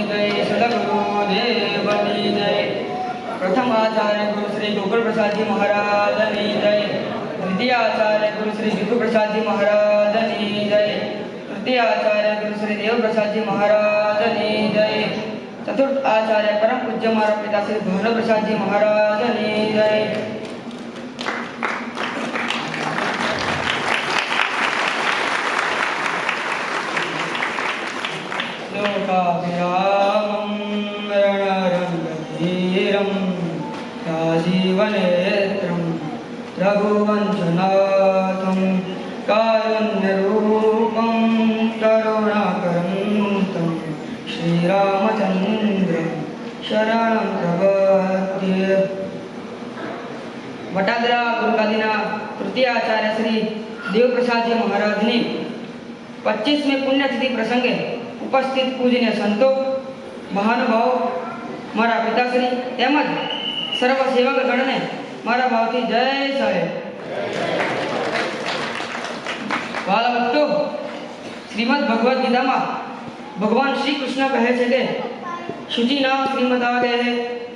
जय सदगुरुदेवनी जय। प्रथम आचार्य गुरु श्री गोकुल प्रसाद जी महाराज की जय। द्वितीय आचार्य गुरु श्री विभु प्रसाद जी महाराज की जय। तृतीय आचार्य गुरु श्री देव प्रसाद जी महाराज की जय। चतुर्थ आचार्य परम पूज्य हमारा पिता श्री भानु प्रसाद जी महाराज की जय। लोकाभिरामं रणरङ्गधीरं राजीवनेत्रं रघुवंशनाथं कारुण्यरूपं करुणाकरं श्रीरामचन्द्रं शरणं प्रपद्ये। वटादरा गुरुगादीना तृतीय आचार्य श्री देवप्रसाद जी महाराज ने 25મી પુણ્યતિથિ પ્રસંગે उपस्थित पूजनीय संतो महानुभाव मारा पिताश्री તેમજ सर्व सेवकगण ने मारा भावथी जय साहेब। वाला भक्तो, श्रीमद् भगवद गीता में भगवान श्री कृष्ण कहे छे के शुचि नाम श्रीमद आ गए है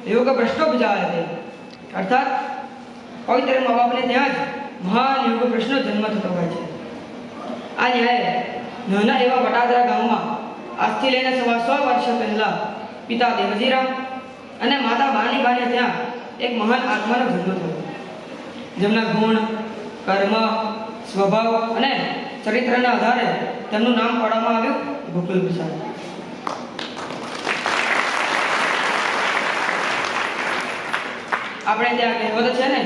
योग भ्रष्टो बुझाए थे। अर्थात पवित्र माँ बाप ने त्याज महान योग भ्रष्टनो जन्म थतो होय छे। आ न्याय नाना एवा वटादरा गाम में आज थी लईने 100 वर्ष पहला पिता देवजीराम અને માતા બાનીબાને ત્યાં એક મહાન આત્માનો જન્મ થયો, જેમના ગુણ, કર્મ, સ્વભાવ અને ચરિત્રના આધારે તેમનું નામ પાડવામાં આવ્યું ગોકુલ પ્રસાદ। આપણે ત્યાં કહેવત છે ને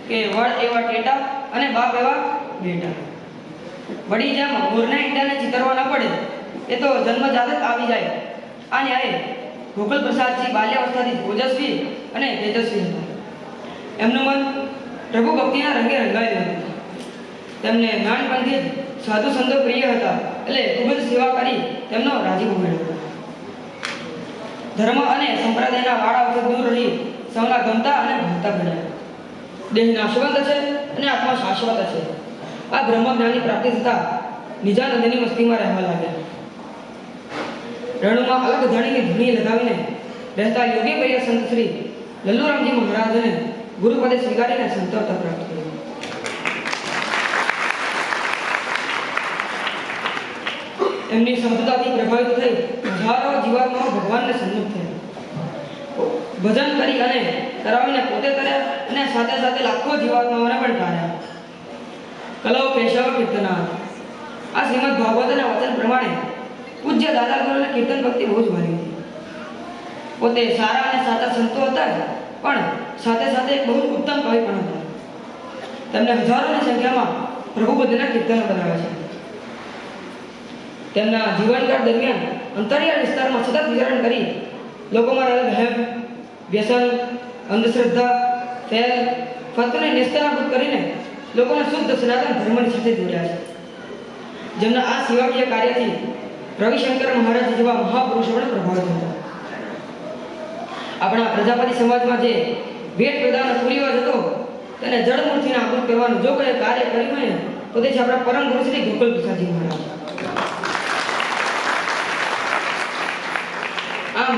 કે વડ એવા ટેટા અને બાપ એવા બેટા। વડી જેમ મોરના ઈંડાને ચિતરવા ન પડે એ તો જન્મજાત જ આવી જાય। આ ન્યાય ગોકુલ પ્રસાદજી બાલ્યાવસ્થાથી ઓજસ્વી અને તેજસ્વી હતા। એમનું મન પ્રભુ ભક્તિના રંગે રંગાયેલું હતું। તેમને નાનપણથી જ સાધુ સંતો પ્રિય હતા, એટલે ખૂબ જ સેવા કરી તેમનો રાજીપો મેળવ્યો। ધર્મ અને સંપ્રદાયના વાળાઓથી દૂર રહી સૌના ગમતા અને ભણતા બન્યા। દેહ નાશવંત છે અને આત્મા શાશ્વત છે। આ બ્રહ્મજ્ઞાનની પ્રાપ્તિ થતા નિજાનંદની મસ્તીમાં રહેવા લાગ્યા। रणु में अलग धणी की धुनी लगावीने रहता योगी प्रिय संत श्री लल्लूराम जी महाराज ने गुरुपदे स्वीकारीने संतोषता प्राप्त की। एमनी संतताथी प्रभावित थई हजारों जीवात्माओं भगवान ने सन्मुख थया। भजन करी अने करावीने पोते कर्या अने साथे साथे लाखों जीवात्माओने पण तार्या। कलव केशव कीर्तनाथ। आ श्रीमद् भागवतना वचन प्रमाणे पूज्य दादा गुरु ने कीर्तन भक्ति बहुत भारी थी। पोते सारा અને સાચા સંતો હતા, પણ સાથે સાથે એક બહુ ઉત્તમ કવિ પણ હતા। તેમને હજારોની સંખ્યામાં પ્રભુ બુદ્ધના કીર્તનો બનાવ્યા છે। તેમના જીવનકાળ દરમિયાન અંતરિયાળ વિસ્તારમાં સતત વિચરણ કરી લોકોમાં રહેલ ભય, વ્યસન, અંધશ્રદ્ધા, ફેલ, ફતને નિસ્તનાબૂદ કરીને લોકોને શુદ્ધ સનાતન ધર્મની સાથે જોડ્યા છે। જેમના આ સેવાકીય કાર્યથી रविशंकर महाराज जेवा महापुरुषों ने प्रभावित था। अपना प्रजापति समाज में जे भेट प्रदान कुरिवाज हतो तेने जड़मूळथी नाबूद करवानुं जो कोई कार्य कर्युं होय तो ते छे आपणा परम गुरु श्री गोकुल प्रसाद जी महाराज। आम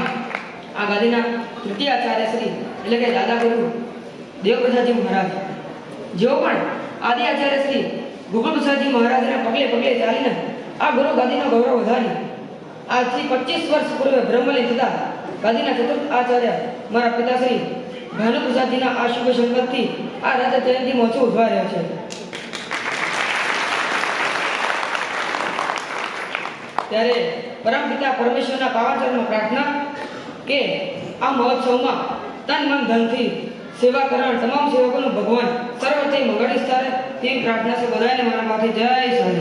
आ गादीना तृतीय आचार्य श्री એટલે કે દાદા ગુરુ દેવપ્રસાદજી મહારાજ જેઓ પણ આદિ આચાર્ય શ્રી ગોકુલ પ્રસાદજી મહારાજના પગલે પગલે ચાલીને आ गुरु गादीनो गौरव વધારી आज થી 25 वर्ष पूर्व ब्रह्मलीन થતા गादीना चतुर्थ आचार्य मारा पिताश्री भानु प्रसादजीना आ शुभ संकल्पથી आ राजा जयंती महोत्सव ઉજવા રહ્યા છે। ત્યારે પરમ પિતા પરમેશ્વરના પાવન ચરણમાં પ્રાર્થના કે આ મહોત્સવમાં તન મન ધનથી सेवा करण तमाम सेवकों भगवान सर्वथे मंगल स्थाने तेवी प्रार्थना से बधाईने मारा माथे जय साईं।